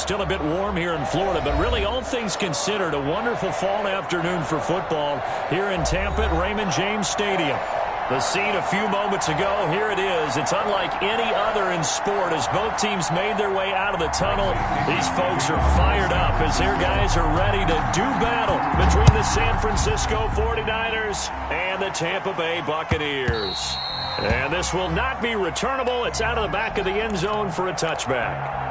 still a bit warm here in Florida, but really all things considered, a wonderful fall afternoon for football here in Tampa at Raymond James Stadium. The scene a few moments ago, here it is. It's unlike any other in sport as both teams made their way out of the tunnel. These folks are fired up as their guys are ready to do battle between the San Francisco 49ers and the Tampa Bay Buccaneers. And this will not be returnable. It's out of the back of the end zone for a touchback.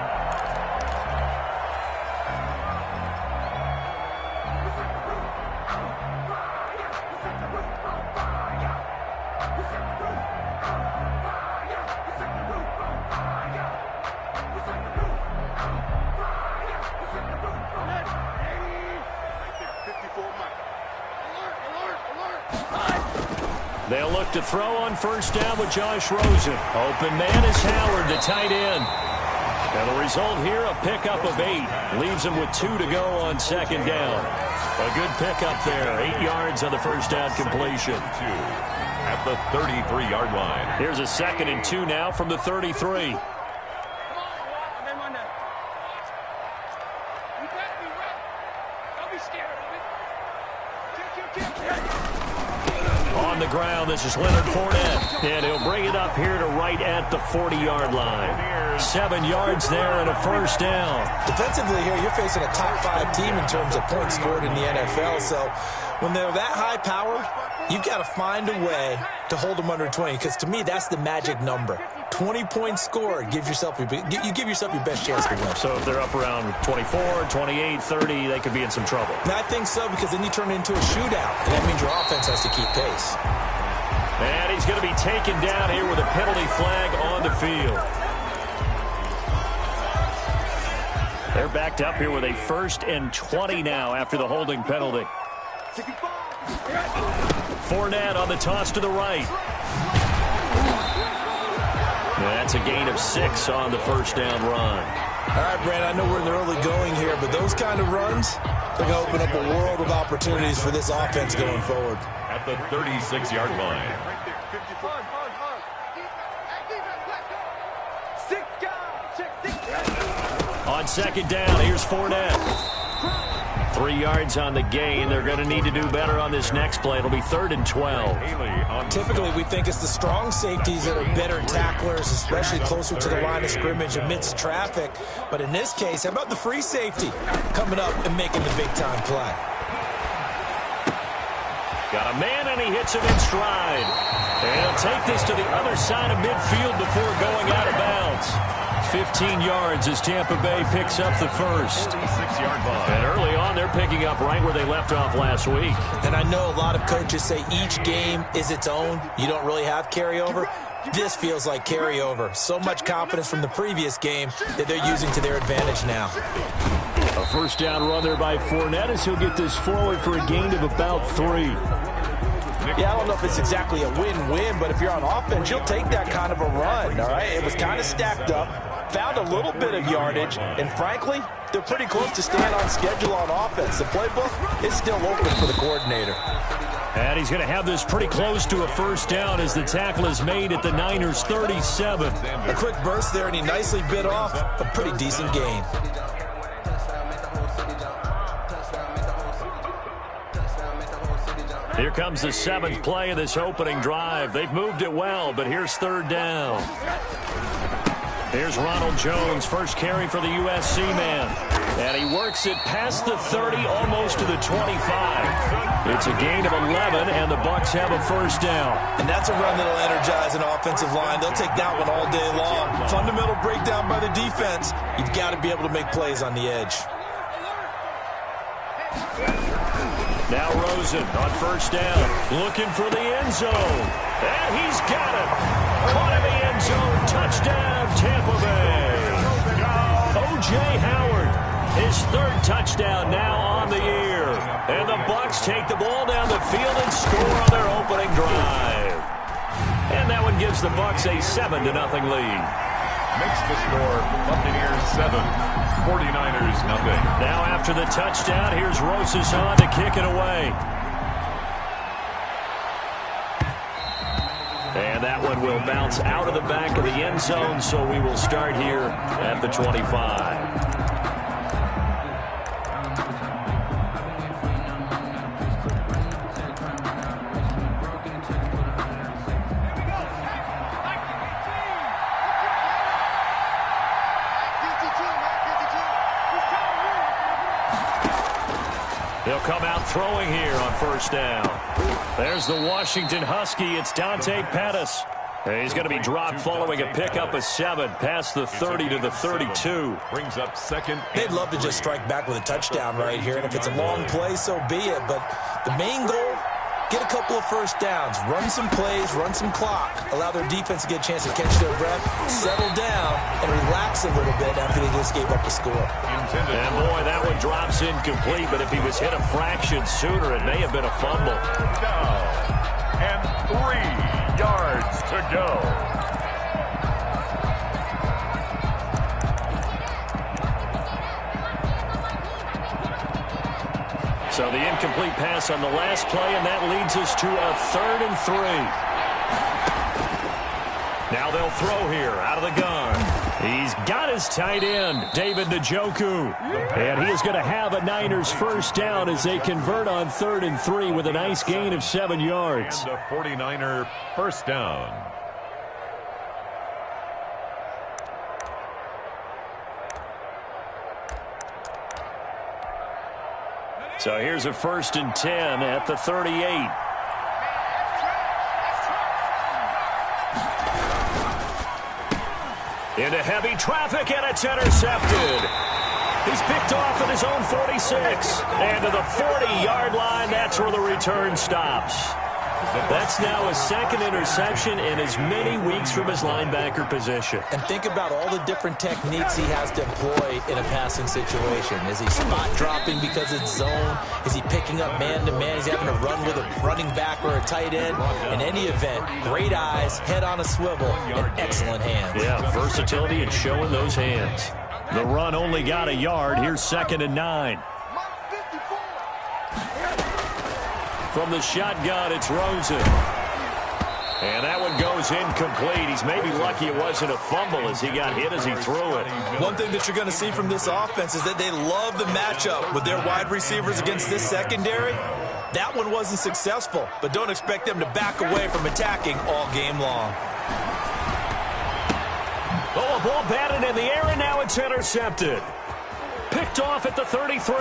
They'll look to throw on first down with Josh Rosen. Open man is Howard, the tight end. And the result here, a pickup of 8. Leaves him with 2 to go on second down. A good pickup there. 8 yards on the first down completion. At the 33-yard line. Here's a 2nd and 2 now from the 33. On the ground, this is Leonard Fournette. And he'll bring it up here to right at the 40-yard line. 7 yards there and a first down. Defensively here, you're facing a top 5 team in terms of points scored in the NFL. So when they're that high powered, you've got to find a way to hold them under 20. Because to me, that's the magic number. 20 points scored gives yourself you give yourself your best chance to win. So if they're up around 24, 28, 30, they could be in some trouble. And I think so, because then you turn it into a shootout, and that means your offense has to keep pace. And he's going to be taken down here with a penalty flag on the field. They're backed up here with a 1st and 20 now after the holding penalty. Fournette on the toss to the right. That's a gain of 6 on the first down run. All right, Brandon, I know we're in the early going here, but those kind of runs, they're going to open up a world of opportunities for this offense going forward. At the 36-yard line. On second down, here's Fournette. 3 yards on the gain. They're going to need to do better on this next play. It'll be 3rd and 12. Typically, we think it's the strong safeties that are better tacklers, especially closer to the line of scrimmage amidst traffic. But in this case, how about the free safety coming up and making the big-time play? Got a man, and he hits him in stride. And he'll take this to the other side of midfield before going out of bounds. 15 yards as Tampa Bay picks up the first. 46-yard line. And early on, they're picking up right where they left off last week. And I know a lot of coaches say each game is its own. You don't really have carryover. This feels like carryover. So much confidence from the previous game that they're using to their advantage now. A first down run there by Fournette as he'll get this forward for a gain of about 3. Yeah, I don't know if it's exactly a win-win, but if you're on offense, you'll take that kind of a run, all right? It was kind of stacked up, found a little bit of yardage, and frankly, they're pretty close to staying on schedule on offense. The playbook is still open for the coordinator. And he's going to have this pretty close to a first down as the tackle is made at the Niners' 37. A quick burst there, and he nicely bit off a pretty decent gain. Here comes the 7th play of this opening drive. They've moved it well, but here's 3rd down. Here's Ronald Jones, first carry for the USC man. And he works it past the 30, almost to the 25. It's a gain of 11, and the Bucs have a first down. And that's a run that'll energize an offensive line. They'll take that one all day long. Fundamental breakdown by the defense. You've got to be able to make plays on the edge. Now Rosen on first down, looking for the end zone. And he's got it. Caught in the end zone. Touchdown, Tampa Bay. O.J. Howard, his 3rd touchdown now on the year. And the Bucs take the ball down the field and score on their opening drive. And that one gives the Bucs a 7-0 lead. Makes the score Buccaneers 7, 49ers nothing. Now after the touchdown, here's Rosas on to kick it away. And that one will bounce out of the back of the end zone, so we will start here at the 25. They'll come out throwing here on first down. There's the Washington Husky. It's Dante Pettis. He's going to be dropped following a pickup of 7 past the 30 to the 32. Brings up second. They'd love to just strike back with a touchdown right here, and if it's a long play, so be it. But the main goal, get a couple of first downs, run some plays, run some clock, allow their defense to get a chance to catch their breath, settle down, and relax a little bit after they just gave up a score. And boy, that one drops incomplete, but if he was hit a fraction sooner, it may have been a fumble. And 3 yards to go. So the incomplete pass on the last play, and that leads us to a 3rd and 3. Now they'll throw here out of the gun. He's got his tight end, David Njoku. And he is going to have a Niners first down as they convert on 3rd and 3 with a nice gain of 7 yards. And a 49er first down. So here's a 1st and 10 at the 38. Into heavy traffic, and it's intercepted. He's picked off at his own 46. And to the 40-yard line, that's where the return stops. That's now his 2nd interception in as many weeks from his linebacker position. And think about all the different techniques he has to employ in a passing situation. Is he spot dropping because it's zone? Is he picking up man-to-man? Is he having to run with a running back or a tight end? In any event, great eyes, head on a swivel, and excellent hands. Yeah, versatility and showing those hands. The run only got a yard. Here's 2nd and 9. From the shotgun, it's Rosen. And that one goes incomplete. He's maybe lucky it wasn't a fumble as he got hit as he threw it. One thing that you're going to see from this offense is that they love the matchup with their wide receivers against this secondary. That one wasn't successful, but don't expect them to back away from attacking all game long. Oh, a ball batted in the air, and now it's intercepted. Picked off at the 33.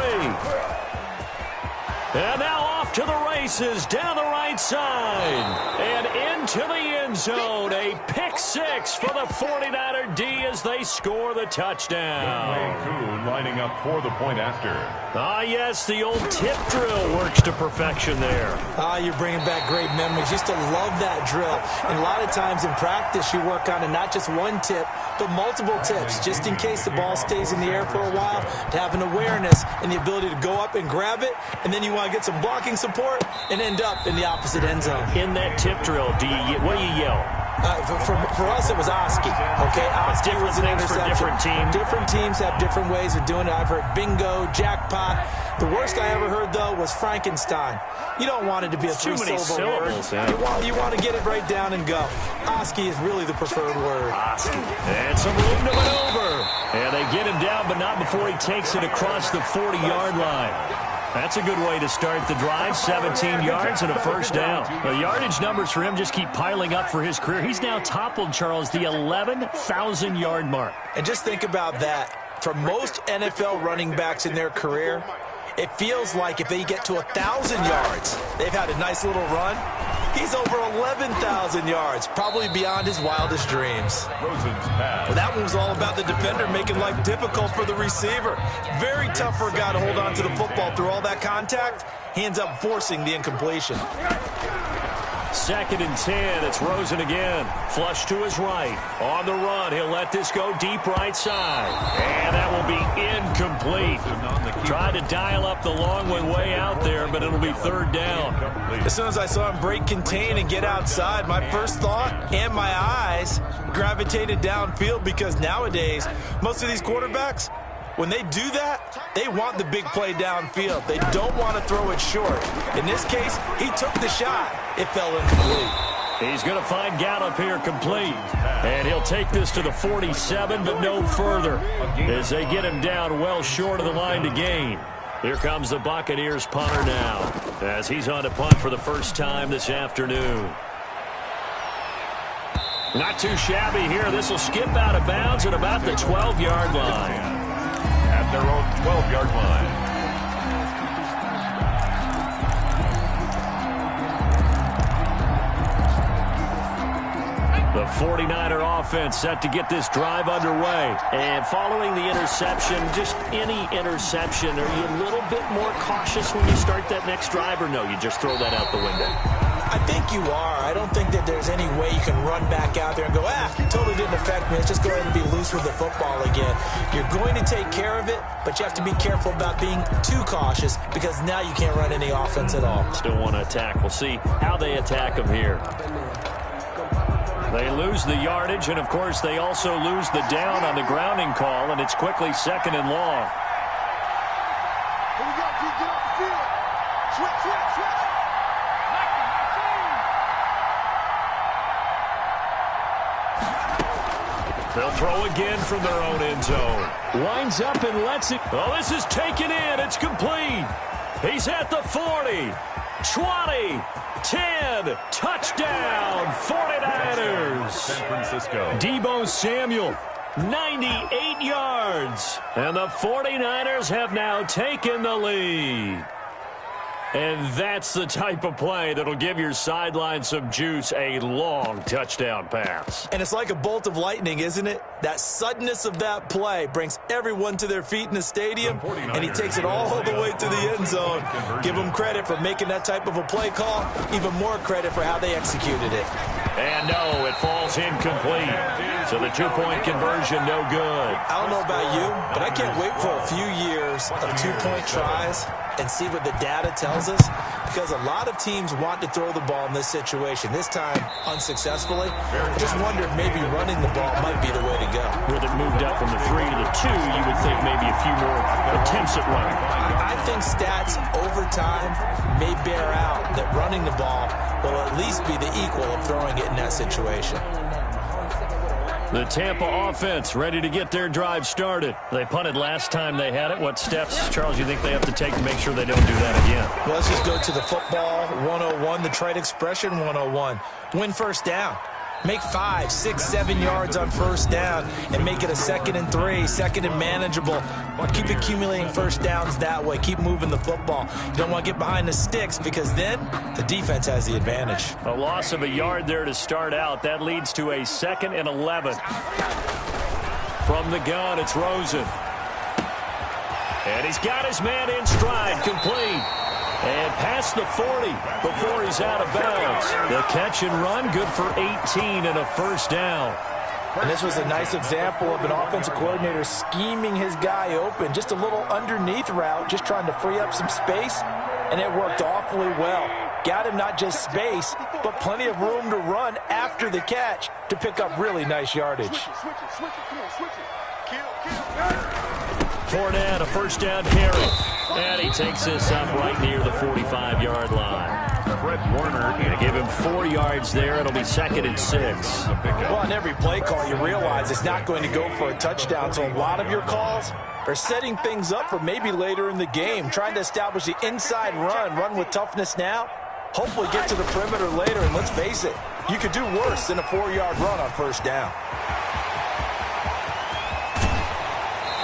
And now off to the races, down the right side, and into the end zone. A pick 6 for the 49er D as they score the touchdown. Lining up for the point after. Ah, yes, the old tip drill works to perfection there. Ah, you're bringing back great memories. Used to love that drill. And a lot of times in practice, you work on it, not just one tip, but multiple tips, just in case the ball stays in the air for a while, to have an awareness and the ability to go up and grab it, and then you want to get some blocking support and end up in the opposite end zone. In that tip drill, what do you yell? For us, it was Oski. Okay, Oski was an interception. Different teams. Different teams have different ways of doing it. I've heard bingo, jackpot. The worst I ever heard, though, was Frankenstein. You don't want it to be a 3-syllable word. Yeah. You want to get it right down and go. Oski is really the preferred word. Oski. And some room to maneuver. And they get him down, but not before he takes it across the 40-yard line. That's a good way to start the drive. 17 yards and a first down. The yardage numbers for him just keep piling up for his career. He's now toppled, Charles, the 11,000-yard mark. And just think about that. For most NFL running backs in their career, it feels like if they get to 1,000 yards, they've had a nice little run. He's over 11,000 yards, probably beyond his wildest dreams. Rosen's pass. Well, that one was all about the defender making life difficult for the receiver. Very tough for a guy to hold on to the football through all that contact. He ends up forcing the incompletion. 2nd and 10. It's Rosen again. Flush to his right. On the run. He'll let this go deep right side. And that will be incomplete. Tried to dial up the long one way out there, but it'll be 3rd down. As soon as I saw him break contain and get outside, my first thought and my eyes gravitated downfield, because nowadays, most of these quarterbacks, when they do that, they want the big play downfield. They don't want to throw it short. In this case, he took the shot. It fell incomplete. He's going to find Gallup here complete. And he'll take this to the 47, but no further, as they get him down well short of the line to gain. Here comes the Buccaneers punter now, as he's on to punt for the first time this afternoon. Not too shabby here. This will skip out of bounds at about the 12-yard line. At their own 12-yard line. The 49er offense set to get this drive underway. And following the interception, just any interception, are you a little bit more cautious when you start that next drive, or no, you just throw that out the window? I think you are. I don't think that there's any way you can run back out there and go, totally didn't affect me. Let's just go ahead and be loose with the football again. You're going to take care of it, but you have to be careful about being too cautious because now you can't run any offense at all. Still want to attack. We'll see how they attack them here. They lose the yardage, and, of course, they also lose the down on the grounding call, and it's quickly 2nd and long. Here we go. Get off the field. Switch. They'll throw again from their own end zone. Winds up and lets it. Oh, this is taken in. It's complete. He's at the 40, 20, 10. Touchdown, 49ers. San Francisco. Deebo Samuel, 98 yards. And the 49ers have now taken the lead. And that's the type of play that'll give your sideline some juice, a long touchdown pass. And it's like a bolt of lightning, isn't it? That suddenness of that play brings everyone to their feet in the stadium, and he takes it all the way to the end zone. Give him credit for making that type of a play call, even more credit for how they executed it. And no, it falls incomplete. So the two-point conversion, no good. I don't know about you, but I can't wait for a few years of two-point tries and see what the data tells us, because a lot of teams want to throw the ball in this situation. This time, unsuccessfully. I just wonder if maybe running the ball might be the way to go. With it moved up from the 3 to the 2, you would think maybe a few more attempts at running. I think stats over time may bear out that running the ball will at least be the equal of throwing it in that situation. The Tampa offense ready to get their drive started. They punted last time they had it. What steps, Charles, you think they have to take to make sure they don't do that again? Well, let's just go to the football 101, the trade expression 101. Win first down. Make 5, 6, 7 yards on first down and make it a 2nd and 3, 2nd and manageable. Keep accumulating first downs that way. Keep moving the football. You don't want to get behind the sticks because then the defense has the advantage. A loss of a yard there to start out. That leads to a 2nd and 11. From the gun, it's Rosen. And he's got his man in stride, complete. And past the 40 before he's out of bounds. The catch and run, good for 18 and a first down. And this was a nice example of an offensive coordinator scheming his guy open. Just a little underneath route, just trying to free up some space, and it worked awfully well. Got him not just space, but plenty of room to run after the catch to pick up really nice yardage. Switch it. Come on, switch it. Kill. Fournette, a first down carry. And he takes this up right near the 45-yard line. Fred Warner. They give him 4 yards there. It'll be 2nd and 6. Well, on every play call, you realize it's not going to go for a touchdown. So a lot of your calls are setting things up for maybe later in the game, trying to establish the inside run with toughness now. Hopefully get to the perimeter later, and let's face it, you could do worse than a 4-yard run on first down.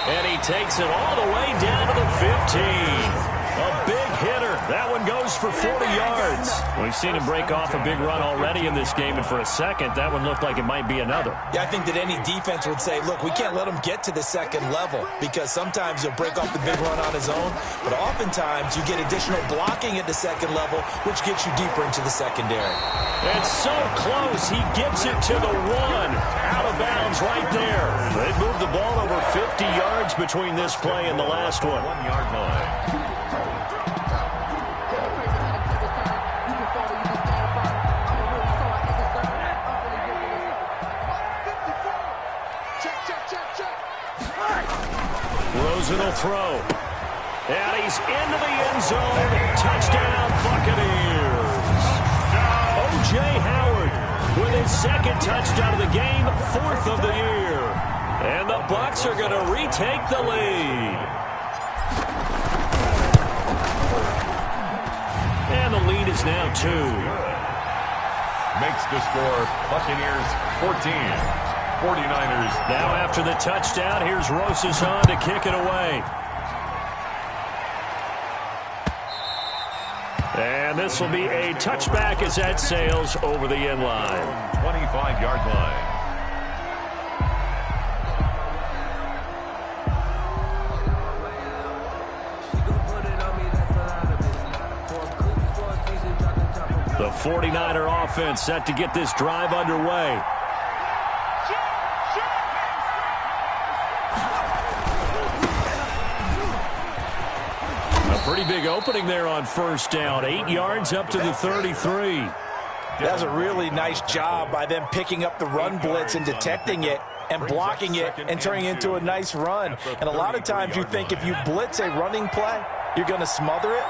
And he takes it all the way down to the 15. A big hitter. That one goes for 40 yards. We've seen him break off a big run already in this game, and for a second, that one looked like it might be another. Yeah, I think that any defense would say, look, we can't let him get to the second level, because sometimes he'll break off the big run on his own, but oftentimes you get additional blocking at the second level, which gets you deeper into the secondary. It's so close. He gets it to the 1. Out of bounds right there. They moved the ball over 50 yards between this play and the last one. 1-yard line. Rosen will throw. And he's into the end zone. Touchdown, Buccaneers. O.J. Howard with his 2nd touchdown of the game, 4th of the year. And the Bucs are going to retake the lead. And the lead is now 2. Makes the score Buccaneers 14. 49ers. Now after the touchdown, here's Rosen to kick it away. And this will be a touchback as that sails over the end line. 25-yard line. The 49er offense set to get this drive underway. A pretty big opening there on first down. 8 yards up to the 33. That's a really nice job by them picking up the run blitz and detecting it and blocking it and turning it into a nice run. And a lot of times you think if you blitz a running play, you're going to smother it.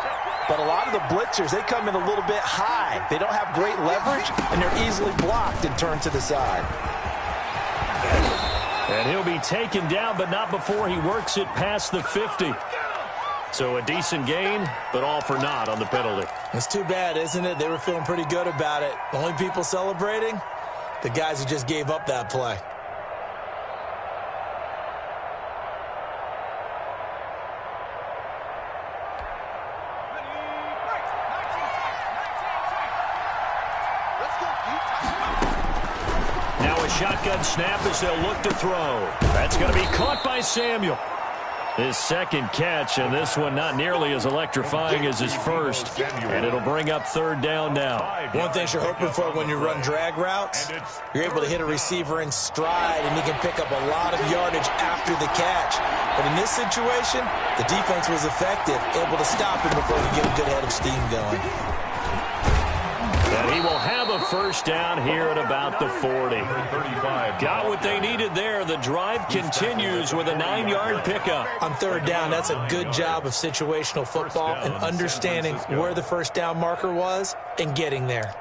But a lot of the blitzers, they come in a little bit high. They don't have great leverage, and they're easily blocked and turned to the side. And he'll be taken down, but not before he works it past the 50. So a decent gain, but all for naught on the penalty. It's too bad, isn't it? They were feeling pretty good about it. The only people celebrating, the guys who just gave up that play. Now a shotgun snap as they'll look to throw. That's going to be caught by Samuel. His second catch, and this one not nearly as electrifying as his first. And it'll bring up third down now. One thing you're hoping for when you run drag routes, you're able to hit a receiver in stride, and he can pick up a lot of yardage after the catch. But in this situation, the defense was effective, able to stop him before he get a good head of steam going. And he will have a first down here at about the 40. Got what they needed there. The drive continues with a 9-yard pickup. On third down, that's a good job of situational football and understanding where the first down marker was and getting there.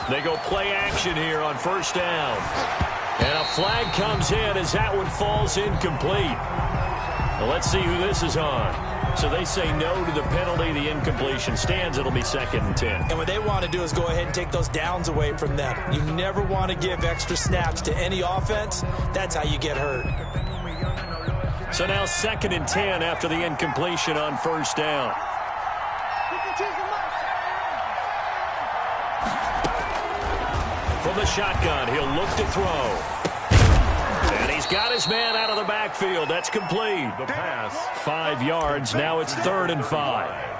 They go play action here on first down. And a flag comes in as that one falls incomplete. Well, let's see who this is on. So they say no to the penalty. The incompletion stands. It'll be 2nd and 10. And what they want to do is go ahead and take those downs away from them. You never want to give extra snaps to any offense. That's how you get hurt. So now 2nd and 10 after the incompletion on first down. From the shotgun, he'll look to throw. And he's got his man out of the backfield. That's complete. The pass. 5 yards. Now it's 3rd and 5.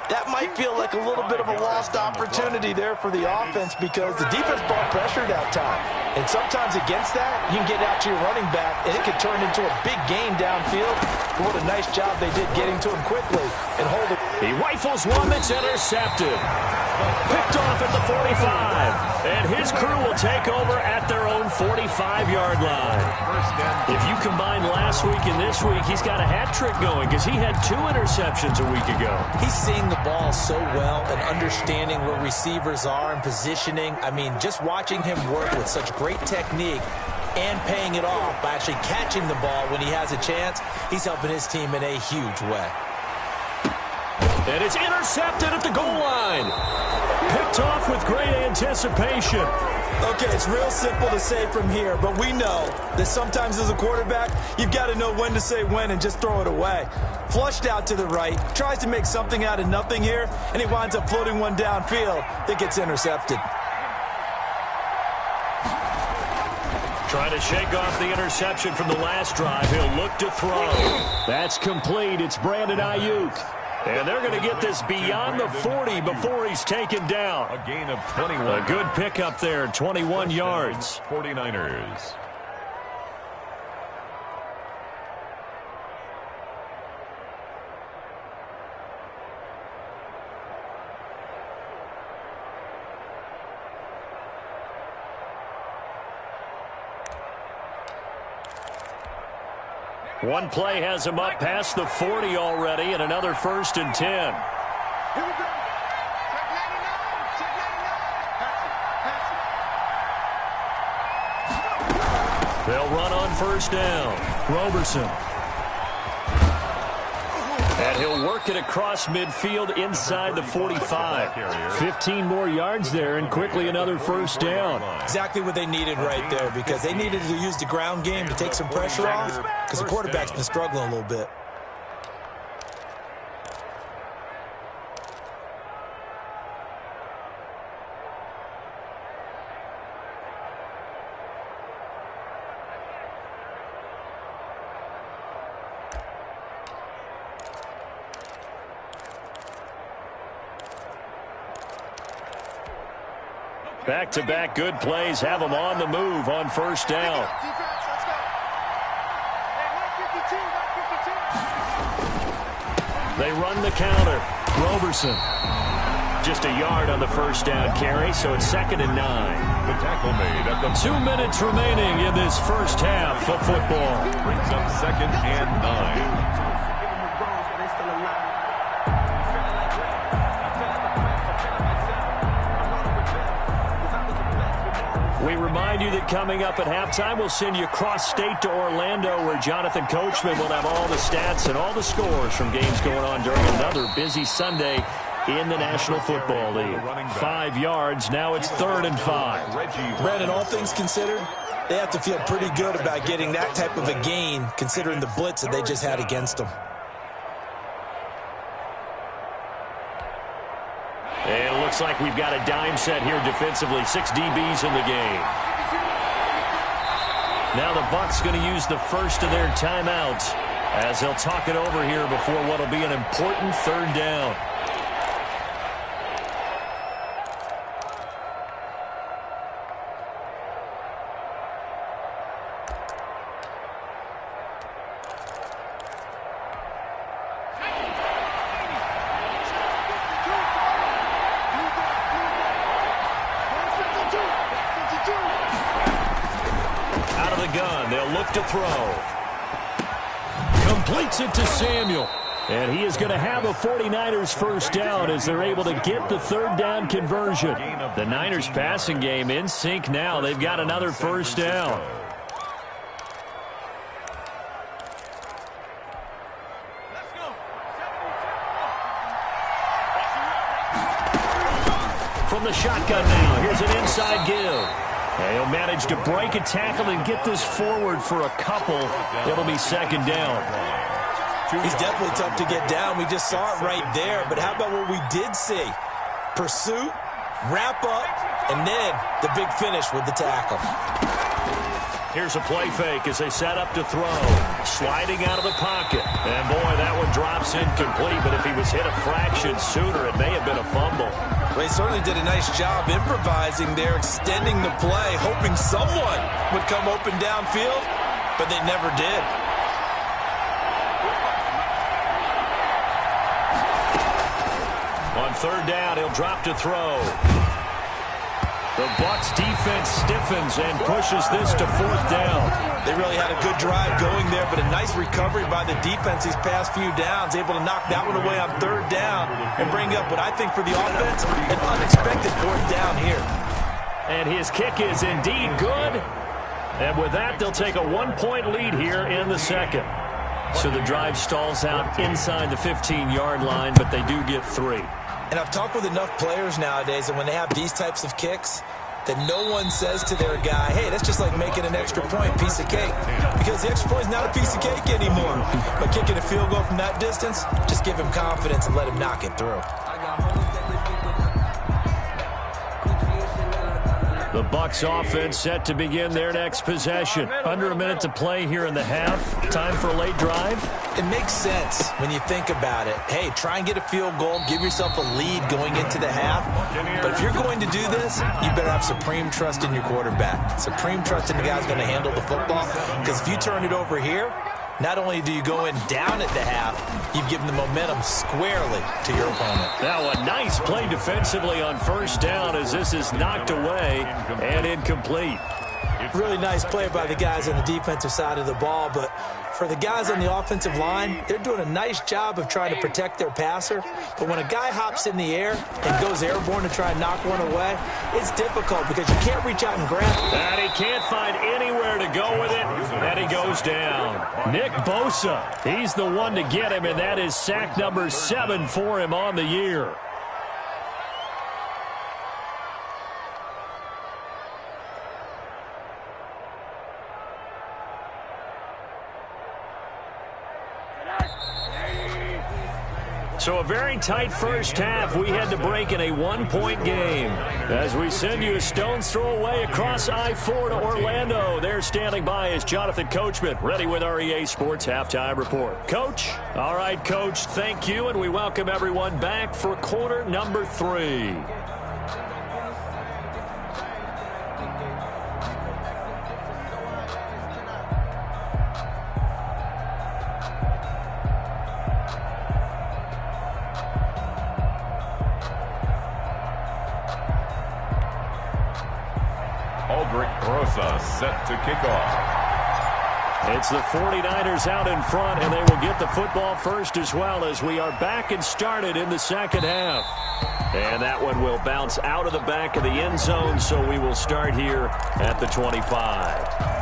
That might feel like a little bit of a lost opportunity there for the offense because the defense brought pressure that time. And sometimes against that, you can get out to your running back, and it could turn into a big gain downfield. But what a nice job they did getting to him quickly and holding. He rifles one that's intercepted. Picked off at the 45. And his crew will take over at their own 45-yard line. If you combine last week and this week, he's got a hat trick going because he had 2 interceptions a week ago. He's seeing the ball so well and understanding where receivers are and positioning. I mean, just watching him work with such great technique and paying it off by actually catching the ball when he has a chance, he's helping his team in a huge way. And it's intercepted at the goal line. Picked off with great anticipation. Okay, it's real simple to say from here, but we know that sometimes as a quarterback, you've got to know when to say when and just throw it away. Flushed out to the right, tries to make something out of nothing here, and he winds up floating one downfield that gets intercepted. Trying to shake off the interception from the last drive. He'll look to throw. That's complete. It's Brandon Ayuk. And they're going to get this beyond the 40 before he's taken down. A gain of 21. A good pickup there, 21 yards. 49ers. One play has him up past the 40 already, and another 1st and 10. Here we go. Check 99. Check 99. They'll run on first down. Roberson. And he'll work it across midfield inside the 45. 15 more yards there and quickly another first down. Exactly what they needed right there, because they needed to use the ground game to take some pressure off, because the quarterback's been struggling a little bit. Back-to-back good plays have them on the move on first down. They run the counter. Roberson. Just a yard on the first down carry, so it's 2nd and 9. The tackle made at the 2 minutes remaining in this first half of football. brings up 2nd and 9. We remind you that coming up at halftime, we'll send you cross-state to Orlando, where Jonathan Coachman will have all the stats and all the scores from games going on during another busy Sunday in the National Football League. 5 yards. Now it's 3rd and 5. Brandon, all things considered, they have to feel pretty good about getting that type of a gain, considering the blitz that they just had against them. And it looks like we've got a dime set here defensively. 6 DBs in the game. Now the Bucs going to use the first of their timeouts as they'll talk it over here before what will be an important 3rd down. To throw. Completes it to Samuel. And he is going to have a 49ers first down as they're able to get the 3rd down conversion. The Niners passing game in sync now. They've got another first down. From the shotgun now, here's an inside give. And he'll manage to break a tackle and get this forward for a couple. It'll be 2nd down. He's definitely tough to get down. We just saw it right there. But how about what we did see? Pursuit, wrap up, and then the big finish with the tackle. Here's a play fake as they set up to throw. Sliding out of the pocket. And, boy, that one drops incomplete. But if he was hit a fraction sooner, it may have been a fumble. Well, he certainly did a nice job improvising there, extending the play, hoping someone would come open downfield, but they never did. On 3rd down, he'll drop to throw. The Bucs defense stiffens and pushes this to 4th down. They really had a good drive going there, but a nice recovery by the defense these past few downs, able to knock that one away on 3rd down and bring up what I think for the offense, an unexpected 4th down here. And his kick is indeed good. And with that, they'll take a 1-point lead here in the 2nd. So the drive stalls out inside the 15-yard line, but they do get 3. And I've talked with enough players nowadays, and when they have these types of kicks, that no one says to their guy, hey, that's just like making an extra point, piece of cake. Because the extra point is not a piece of cake anymore. But kicking a field goal from that distance, just give him confidence and let him knock it through. The Bucs offense set to begin their next possession. Under a minute to play here in the half. Time for a late drive. It makes sense when you think about it. Hey, try and get a field goal, give yourself a lead going into the half. But if you're going to do this, you better have supreme trust in your quarterback. Supreme trust in the guy who's going to handle the football. Because if you turn it over here, not only do you go in down at the half, you've given the momentum squarely to your opponent. Now a nice play defensively on 1st down as this is knocked away and incomplete. Really nice play by the guys on the defensive side of the ball, but For the guys on the offensive line, they're doing a nice job of trying to protect their passer. But when a guy hops in the air and goes airborne to try and knock one away, it's difficult because you can't reach out and grab it. And he can't find anywhere to go with it, and he goes down. Nick Bosa, he's the one to get him, and that is sack number 7 for him on the year. So a very tight first half. We had to break in a 1-point game. As we send you a stone's throw away across I-4 to Orlando. There standing by is Jonathan Coachman, ready with our EA Sports Halftime Report. Coach? All right, Coach, thank you, and we welcome everyone back for quarter number 3. Set to kick off. It's the 49ers out in front, and they will get the football first as well as we are back and started in the second half. And that one will bounce out of the back of the end zone, so we will start here at the 25.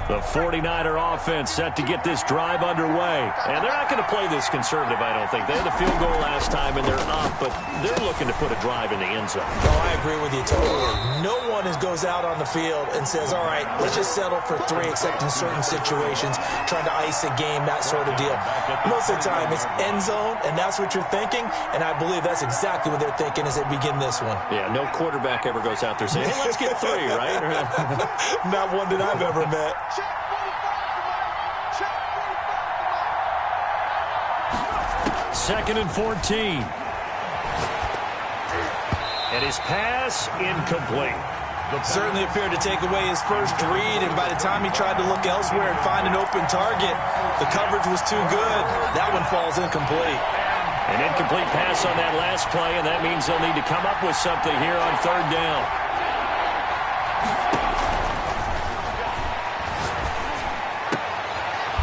The 49er offense set to get this drive underway. And they're not going to play this conservative, I don't think. They had a field goal last time, and they're up, but they're looking to put a drive in the end zone. Oh, I agree with you totally. No one goes out on the field and says, all right, let's just settle for 3, except in certain situations, trying to ice a game, that sort of deal. Most of the time, it's end zone, and that's what you're thinking, and I believe that's exactly what they're thinking as they begin this one. Yeah, no quarterback ever goes out there saying, hey, let's get 3, right? Not one that I've ever met. Second and 14. And his pass incomplete. Certainly appeared to take away his first read, and by the time he tried to look elsewhere and find an open target, the coverage was too good. That one falls incomplete. An incomplete pass on that last play, and that means they'll need to come up with something here on third down.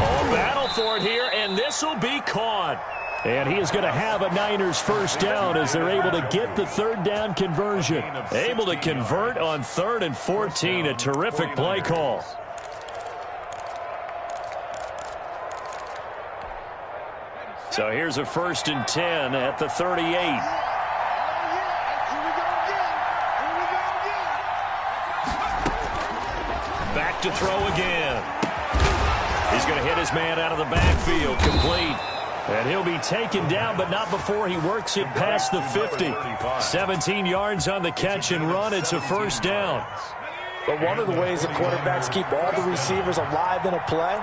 Oh, battle for it here, and this will be caught. And he is going to have a Niners first down as they're able to get the third down conversion. Able to convert on 3rd and 14. A terrific play call. So here's a 1st and 10 at the 38. Back to throw again. He's going to hit his man out of the backfield. Complete. And he'll be taken down, but not before he works it past the 50. 17 yards on the catch and run. It's a first down. But one of the ways the quarterbacks keep all the receivers alive in a play,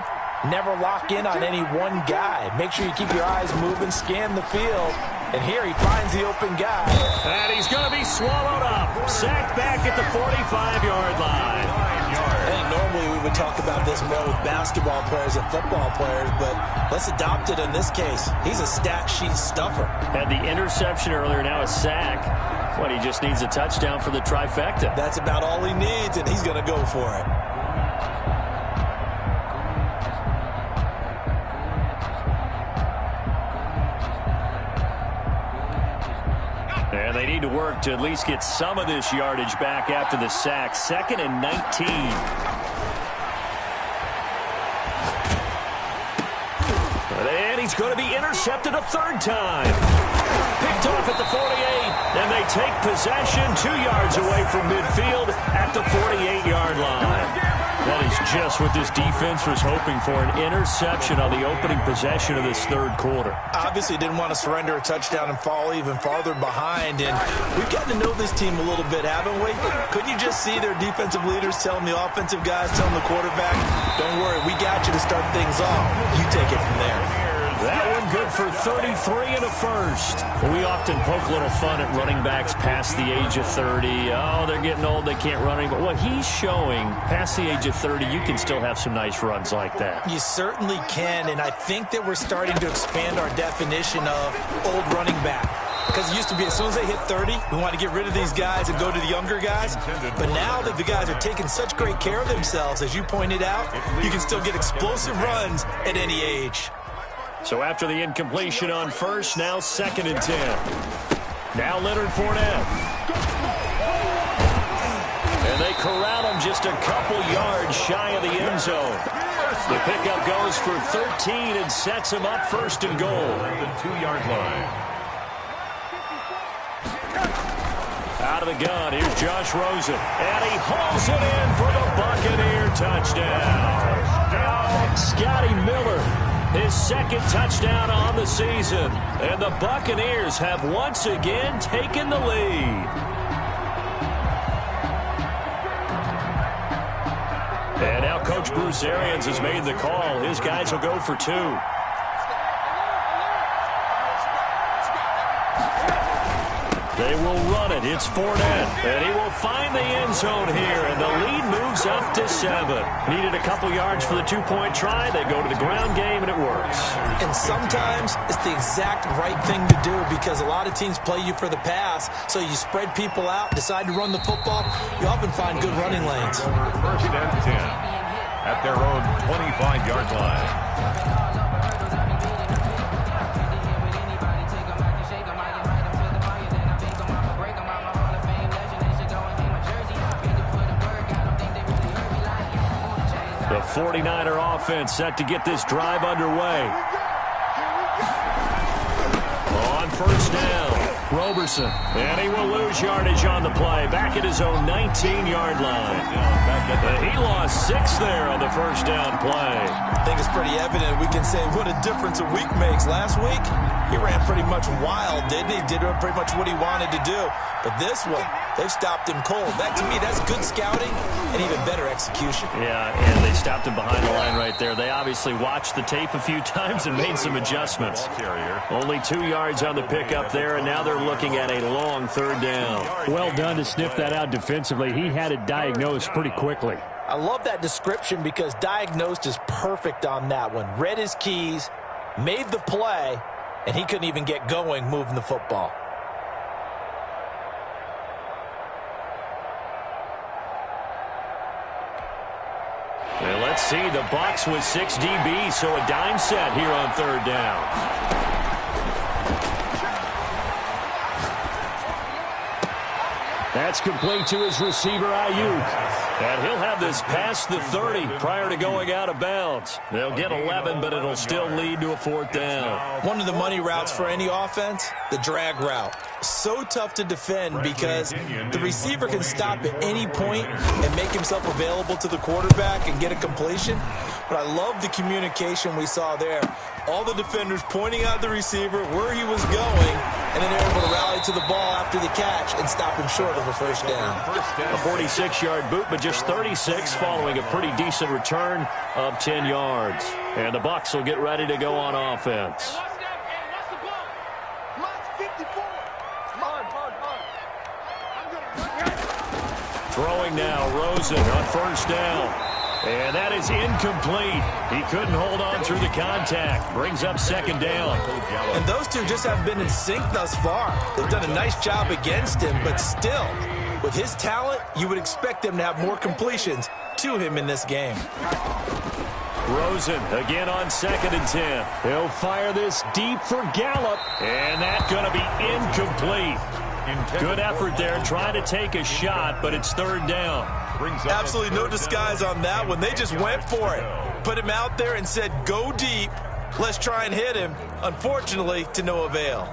never lock in on any one guy. Make sure you keep your eyes moving, scan the field. And here he finds the open guy. And he's going to be swallowed up. Sacked back at the 45-yard line. I think normally we would talk about this more with basketball players and football players, but let's adopt it in this case. He's a stat sheet stuffer. Had the interception earlier, now a sack. What, he just needs a touchdown for the trifecta. That's about all he needs, and he's going to go for it. And they need to work to at least get some of this yardage back after the sack. 2nd and 19. And he's going to be intercepted a 3rd time. Picked off at the 48. And they take possession 2 yards away from midfield at the 48-yard line. That is just what this defense was hoping for, an interception on the opening possession of this 3rd quarter. Obviously didn't want to surrender a touchdown and fall even farther behind, and we've gotten to know this team a little bit, haven't we? Couldn't you just see their defensive leaders telling the offensive guys, telling the quarterback, don't worry, we got you to start things off. You take it from there. That one good for 33 and a first. We often poke a little fun at running backs past the age of 30. Oh, they're getting old, they can't run anymore. Well, he's showing past the age of 30, you can still have some nice runs like that. You certainly can, and I think that we're starting to expand our definition of old running back. Because it used to be as soon as they hit 30, we want to get rid of these guys and go to the younger guys. But now that the guys are taking such great care of themselves, as you pointed out, you can still get explosive runs at any age. So after the incompletion on first, now 2nd and 10. Now Leonard Fournette. And they corral him just a couple yards shy of the end zone. The pickup goes for 13 and sets him up 1st and goal. The 2-yard line. Out of the gun, here's Josh Rosen. And he hauls it in for the Buccaneer touchdown. Scotty Miller, his 2nd touchdown on the season. And the Buccaneers have once again taken the lead. And now Coach Bruce Arians has made the call. His guys will go for 2. They will run it. It's Fournette. And he will find the end zone here. And the lead moves up to 7. Needed a couple yards for the 2-point try. They go to the ground game, and it works. And sometimes it's the exact right thing to do because a lot of teams play you for the pass. So you spread people out, decide to run the football. You often find good running lanes. 1st and 10 at their own 25-yard line. The 49er offense set to get this drive underway. On 1st down, Roberson. And he will lose yardage on the play. Back at his own 19-yard line. He lost 6 there on the 1st down play. I think it's pretty evident. We can say what a difference a week makes. Last week, he ran pretty much wild, didn't he? Did pretty much what he wanted to do. But this one, they've stopped him cold. That, to me, that's good scouting and even better execution. Yeah, and they stopped him behind the line right there. They obviously watched the tape a few times and made some adjustments. Only 2 yards on the pickup there, and now they're looking at a long 3rd down. Well done to sniff that out defensively. He had it diagnosed pretty quickly. I love that description because diagnosed is perfect on that one. Read his keys, made the play, and he couldn't even get going moving the football. Well, let's see. The Bucs with 6 DBs, so a dime set here on 3rd down. That's complete to his receiver, Ayuk. And he'll have this past the 30 prior to going out of bounds. They'll get 11, but it'll still lead to a 4th down. One of the money routes for any offense, the drag route. So tough to defend because the receiver can stop at any point and make himself available to the quarterback and get a completion. But I love the communication we saw there. All the defenders pointing out the receiver where he was going, and then they're able to rally to the ball after the catch and stop him short of a 1st down. A 46-yard boot, but just 36 following a pretty decent return of 10 yards. And the Bucs will get ready to go on offense. Throwing now, Rosen on 1st down. And that is incomplete. He couldn't hold on through the contact. Brings up 2nd down. And those two just haven't been in sync thus far. They've done a nice job against him, but still, with his talent, you would expect them to have more completions to him in this game. Rosen again on 2nd and 10. He'll fire this deep for Gallup. And that's going to be incomplete. Good effort there trying to take a shot, but it's 3rd down. Absolutely no disguise on that one. They just went for it. Put him out there and said, go deep. Let's try and hit him. Unfortunately, to no avail.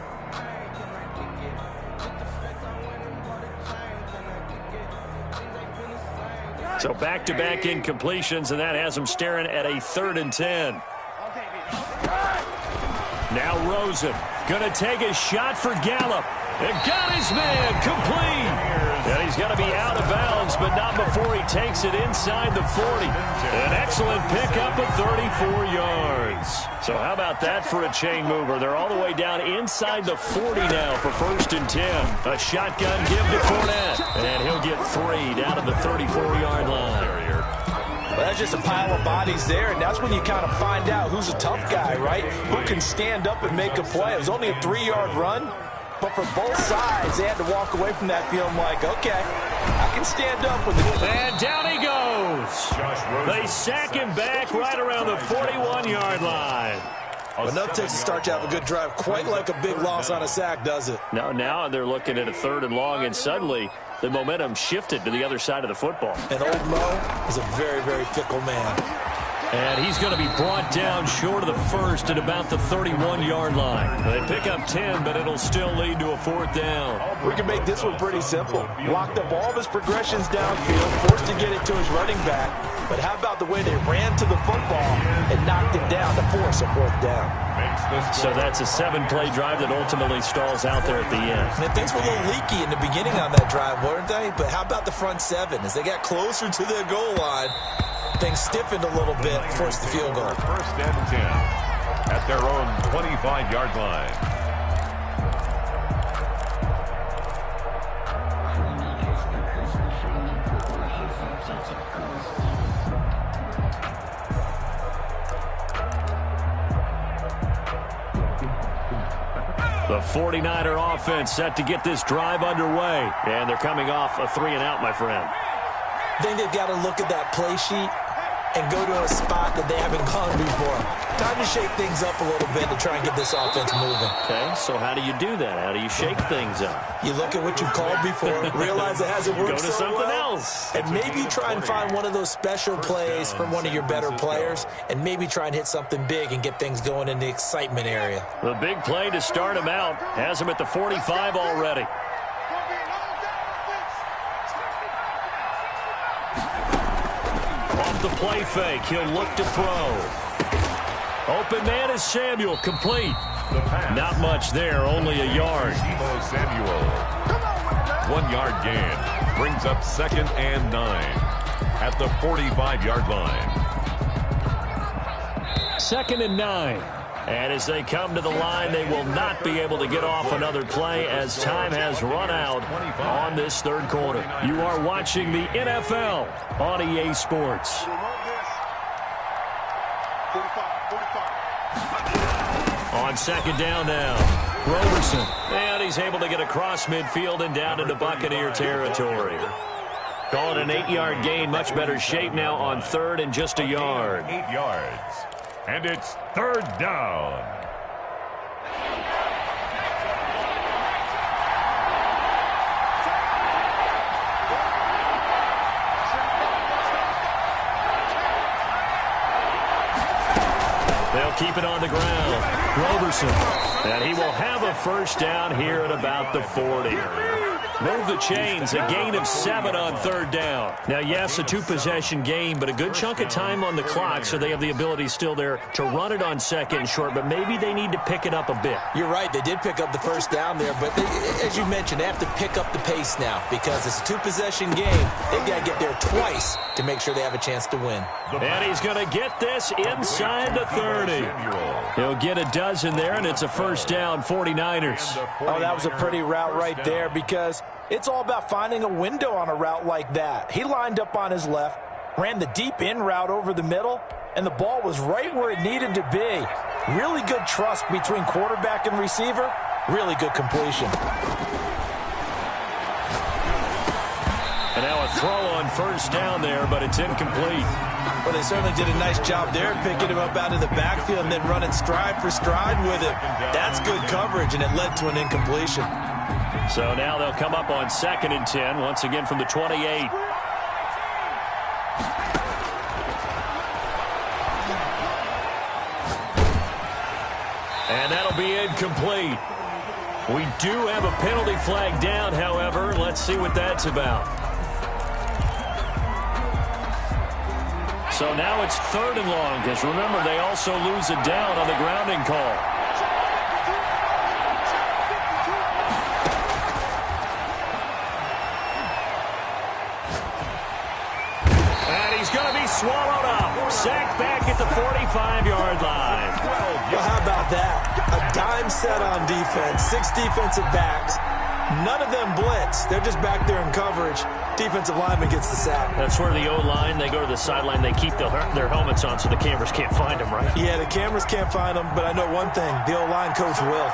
So back-to-back incompletions, and that has him staring at a 3rd and 10. Now Rosen going to take a shot for Gallup. And got his man complete. And he's going to be out of bounds, but not before he takes it inside the 40. An excellent pickup of 34 yards. So how about that for a chain mover? They're all the way down inside the 40 now for 1st and 10. A shotgun give to Fournette. And he'll get 3 down to the 34-yard line. Well, that's just a pile of bodies there, and that's when you kind of find out who's a tough guy, right? Who can stand up and make a play. It was only a 3-yard run, but for both sides, they had to walk away from that feeling like, okay, I can stand up with it. And down he goes. They sack him back right around the 41-yard line. Enough takes to start to have a good drive. Quite like a big loss on a sack, does it? Now they're looking at a 3rd and long, and suddenly the momentum shifted to the other side of the football. And old Mo is a very, very fickle man. And he's going to be brought down short of the 1st at about the 31-yard line. They pick up 10, but it'll still lead to a 4th down. We can make this one pretty simple. Locked up all of his progressions downfield, forced to get it to his running back. But how about the way they ran to the football and knocked it down to force a 4th down? So that's a 7-play drive that ultimately stalls out there at the end. And things were a little leaky in the beginning on that drive, weren't they? But how about the front 7? As they got closer to their goal line, things stiffened a little bit, forced the field goal. 1st and 10 at their own 25-yard line. The 49er offense set to get this drive underway. And they're coming off a 3-and-out, my friend. I think they've got to look at that play sheet and go to a spot that they haven't gone before. Time to shake things up a little bit to try and get this offense moving. Okay, so how do you do that? How do you shake things up? You look at what you called before, realize it hasn't worked so so something well, else. and maybe try and find one of those special plays from one of your better players, and maybe try and hit something big and get things going in the excitement area. The big play to start him out has him at the 45 already. Off the play fake, he'll look to throw. Open man is Samuel, complete. Not much there, only a yard. Samuel, 1-yard gain, brings up 2nd and 9 at the 45-yard line. 2nd and 9. And as they come to the line, they will not be able to get off another play as time has run out on this 3rd quarter. You are watching the NFL on EA Sports. On 2nd down now, Roberson. And he's able to get across midfield and down into Buccaneer territory. Call it an 8-yard gain, much better shape now on 3rd and just a yard. 8 yards. And it's 3rd down. They'll keep it on the ground. Roberson. And he will have a 1st down here at about the 40. Move the chains, a gain of 7 on 3rd down. Now, yes, a 2-possession game, but a good chunk of time on the clock, so they have the ability still there to run it on 2nd and short, but maybe they need to pick it up a bit. You're right, they did pick up the 1st down there, but as you mentioned, they have to pick up the pace now because it's a 2-possession game. They've got to get there twice to make sure they have a chance to win. And he's going to get this inside the 30. He'll get a dozen there, and it's a 1st down, 49ers. Oh, that was a pretty route right there because it's all about finding a window on a route like that. He lined up on his left, ran the deep in route over the middle, and the ball was right where it needed to be. Really good trust between quarterback and receiver. Really good completion. And now a throw on 1st down there, but it's incomplete. Well, they certainly did a nice job there, picking him up out of the backfield and then running stride for stride with it. That's good coverage, and it led to an incompletion. So now they'll come up on 2nd and 10, once again from the 28. And that'll be incomplete. We do have a penalty flag down, however. Let's see what that's about. So now it's 3rd and long, because remember, they also lose a down on the grounding call. swallowed up. Sacked back at the 45-yard line. Well, how about that? A dime set on defense, 6 defensive backs. None of them blitz. They're just back there in coverage. Defensive lineman gets the sack. That's where the O-line, they go to the sideline, they keep their helmets on so the cameras can't find them, right? Yeah, the cameras can't find them, but I know one thing. The O-line coach will.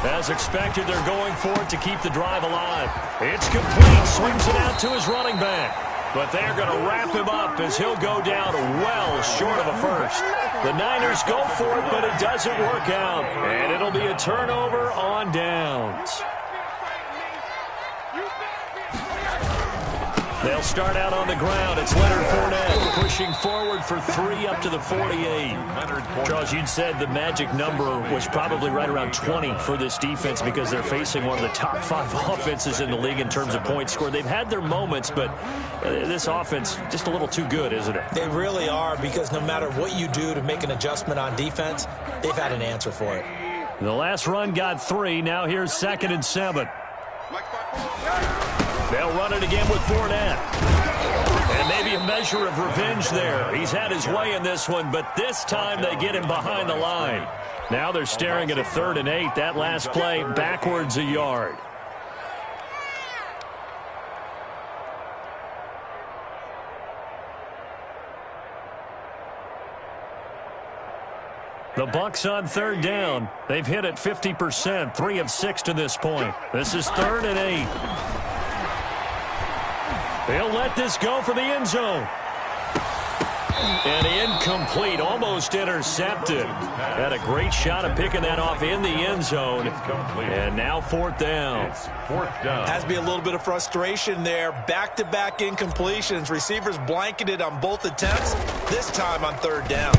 As expected, they're going for it to keep the drive alive. It's complete. Swings it out to his running back. But they're going to wrap him up as he'll go down well short of a first. The Niners go for it, but it doesn't work out. And it'll be a turnover on downs. They'll start out on the ground. It's Leonard Fournette pushing forward for 3 up to the 48. Charles, you'd said the magic number was probably right around 20 for this defense because they're facing one of the top 5 offenses in the league in terms of points scored. They've had their moments, but this offense just a little too good, isn't it? They really are, because no matter what you do to make an adjustment on defense, they've had an answer for it. The last run got 3. Now here's 2nd and 7. They'll run it again with Fournette. And maybe a measure of revenge there. He's had his way in this one, but this time they get him behind the line. Now they're staring at a 3rd and 8. That last play backwards a yard. The Bucs on 3rd down. They've hit it 50%, 3 of 6 to this point. This is 3rd and 8. They'll let this go for the end zone. And incomplete, almost intercepted. Had a great shot at picking that off in the end zone. And now 4th down. Has to be a little bit of frustration there. Back-to-back incompletions. Receivers blanketed on both attempts, this time on 3rd down.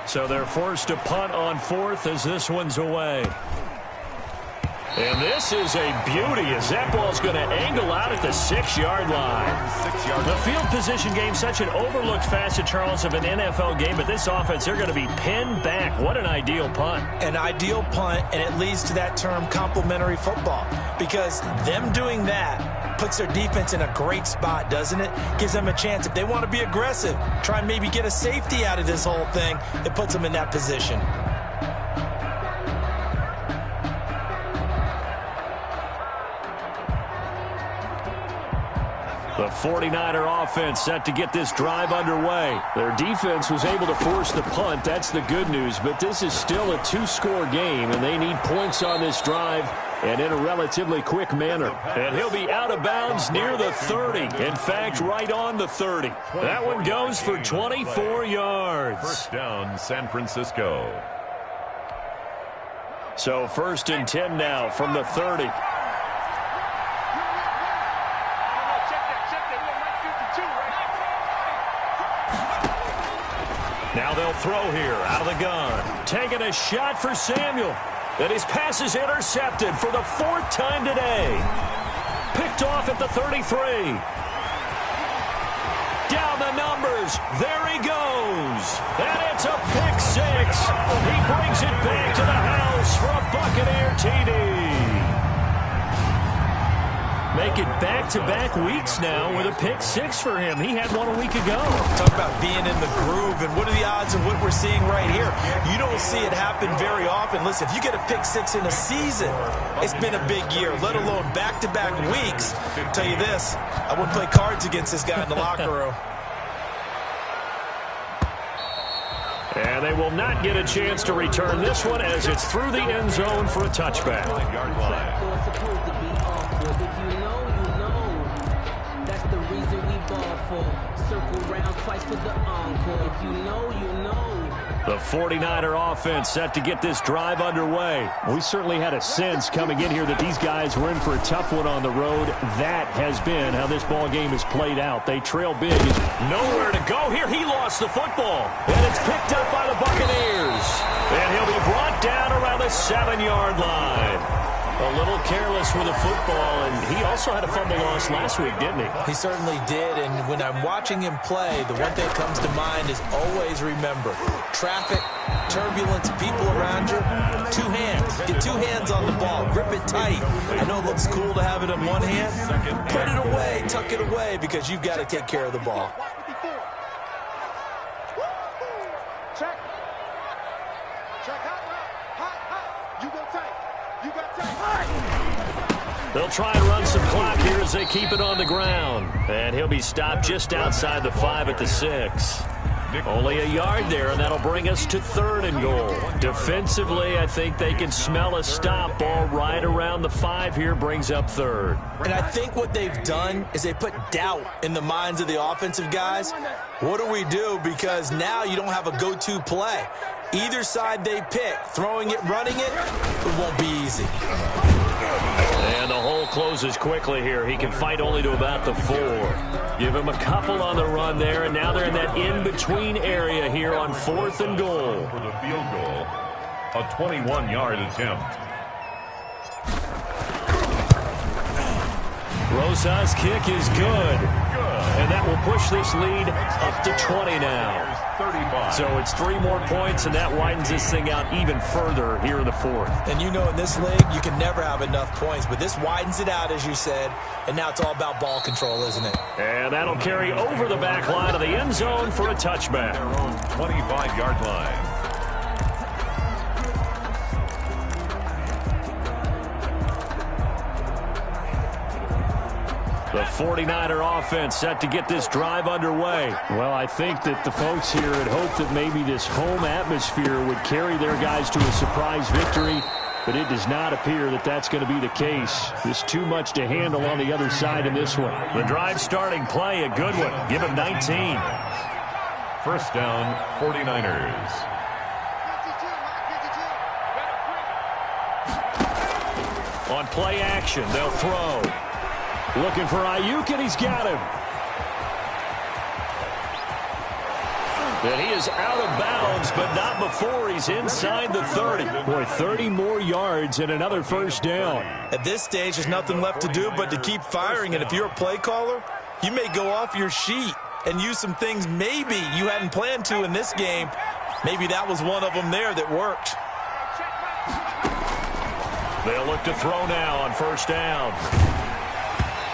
So they're forced to punt on 4th as this one's away. And this is a beauty as that ball's going to angle out at the 6-yard line. The field position game, such an overlooked facet, Charles, of an NFL game, but this offense, they're going to be pinned back. What an ideal punt. An ideal punt, and it leads to that term complementary football, because them doing that puts their defense in a great spot, doesn't it? Gives them a chance. If they want to be aggressive, try and maybe get a safety out of this whole thing, it puts them in that position. The 49er offense set to get this drive underway. Their defense was able to force the punt. That's the good news. But this is still a 2-score game, and they need points on this drive and in a relatively quick manner. And he'll be out of bounds near the 30. In fact, right on the 30. That one goes for 24 yards. 1st down, San Francisco. So 1st and 10 now from the 30. Now they'll throw here out of the gun. Taking a shot for Samuel. And his pass is intercepted for the 4th time today. Picked off at the 33. Down the numbers. There he goes. And it's a pick 6. He brings it back to the house for a Buccaneer TD. Make it back-to-back weeks now with a pick 6 for him. He had one a week ago. Talk about being in the groove, and what are the odds of what we're seeing right here? You don't see it happen very often. Listen, if you get a pick 6 in a season, it's been a big year, let alone back-to-back weeks. I'll tell you this, I wouldn't play cards against this guy in the locker room. And they will not get a chance to return this one as it's through the end zone for a touchback. 5-yard line. The 49er offense set to get this drive underway. We certainly had a sense coming in here that these guys were in for a tough one on the road. That has been how this ball game has played out. They trail big. Nowhere to go here. He lost the football. And it's picked up by the Buccaneers. And he'll be brought down around the 7-yard line. A little careless with the football, and he also had a fumble loss last week, didn't he? He certainly did, and when I'm watching him play, the one thing that comes to mind is always remember, traffic, turbulence, people around you, 2 hands, get 2 hands on the ball. Grip it tight. I know it looks cool to have it in one hand. Put it away, tuck it away, because you've got to take care of the ball. Check. Check hot. You go tight. You got tight. They'll try and run some clock here as they keep it on the ground. And he'll be stopped just outside the 5 at the 6. Only a yard there, and that'll bring us to 3rd and goal. Defensively, I think they can smell a stop. Ball right around the 5 here brings up 3rd. And I think what they've done is they put doubt in the minds of the offensive guys. What do we do? Because now you don't have a go-to play. Either side they pick, throwing it, running it won't be easy. And the hole closes quickly here. He can fight only to about the 4. Give him a couple on the run there, and now they're in that in-between area here on 4th and goal. For the field goal, a 21-yard attempt. Rosa's kick is good. And that will push this lead up to 20 now. 35. So it's 3 more points, and that widens this thing out even further here in the 4th. And you know in this league, you can never have enough points, but this widens it out, as you said, and now it's all about ball control, isn't it? And that'll carry over the back line of the end zone for a touchback. Their own 25-yard line. The 49er offense set to get this drive underway. Well, I think that the folks here had hoped that maybe this home atmosphere would carry their guys to a surprise victory, but it does not appear that that's going to be the case. There's too much to handle on the other side in this one. The drive starting play, a good one. Give him 19. First down, 49ers. On play action, they'll throw. Looking for Ayuk, and he's got him. And he is out of bounds, but not before he's inside the 30. Boy, 30 more yards and another first down. At this stage, there's nothing left to do but to keep firing, and if you're a play caller, you may go off your sheet and use some things maybe you hadn't planned to in this game. Maybe that was one of them there that worked. They'll look to throw now on first down.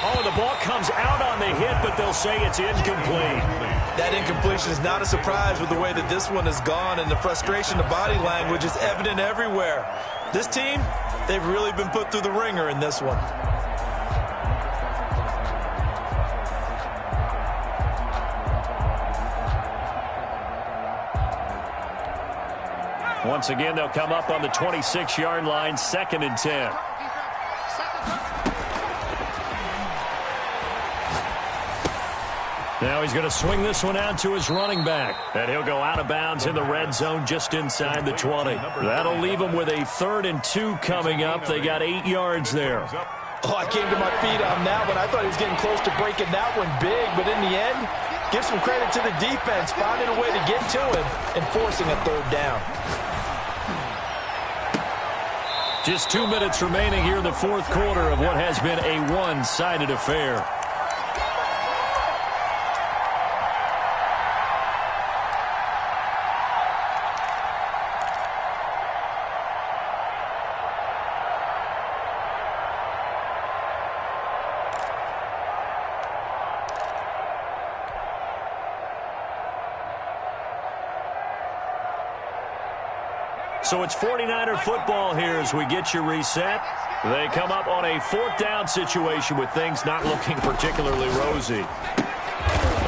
Oh, the ball comes out on the hit, but they'll say it's incomplete. That incompletion is not a surprise with the way that this one has gone, and the frustration of body language is evident everywhere. This team, they've really been put through the ringer in this one. Once again, they'll come up on the 26-yard line, 2nd and 10. Now he's going to swing this one out to his running back. And he'll go out of bounds in the red zone just inside the 20. That'll leave him with a 3rd and 2 coming up. They got 8 yards there. Oh, I came to my feet on that one. I thought he was getting close to breaking that one big, but in the end, give some credit to the defense, finding a way to get to him and forcing a 3rd down. Just 2 minutes remaining here in the 4th quarter of what has been a one-sided affair. So it's 49er football here as we get you reset. They come up on a 4th down situation with things not looking particularly rosy.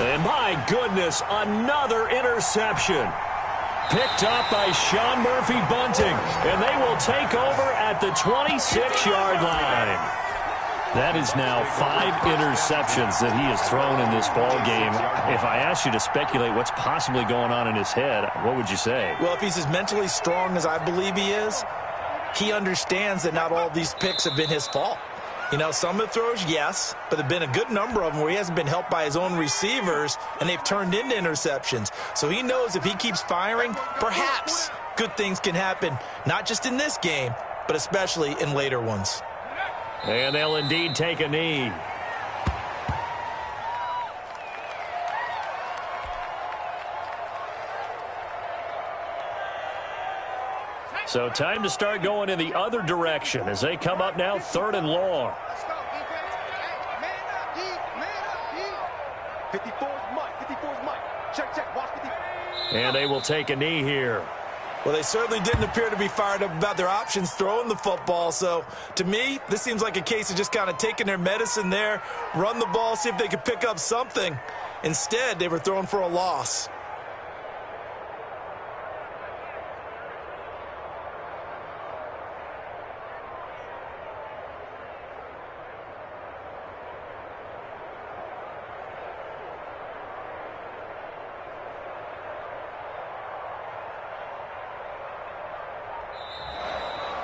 And my goodness, another interception. Picked up by Sean Murphy-Bunting. And they will take over at the 26-yard line. That is now 5 interceptions that he has thrown in this ball game. If I asked you to speculate what's possibly going on in his head, what would you say? Well, if he's as mentally strong as I believe he is, he understands that not all of these picks have been his fault. You know, some of the throws, yes, but there have been a good number of them where he hasn't been helped by his own receivers, and they've turned into interceptions. So he knows if he keeps firing, perhaps good things can happen, not just in this game, but especially in later ones. And they'll indeed take a knee. So time to start going in the other direction as they come up now 3rd and long. Let's go, defense. Hey, man up, D. Man up, D. 54's Mike. 54's Mike. Check. Watch the defense. And they will take a knee here. Well, they certainly didn't appear to be fired up about their options throwing the football. So, to me, this seems like a case of just kind of taking their medicine there, run the ball, see if they could pick up something. Instead, they were throwing for a loss.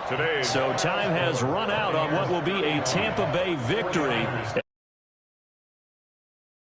Today. So time has run out on what will be a Tampa Bay victory.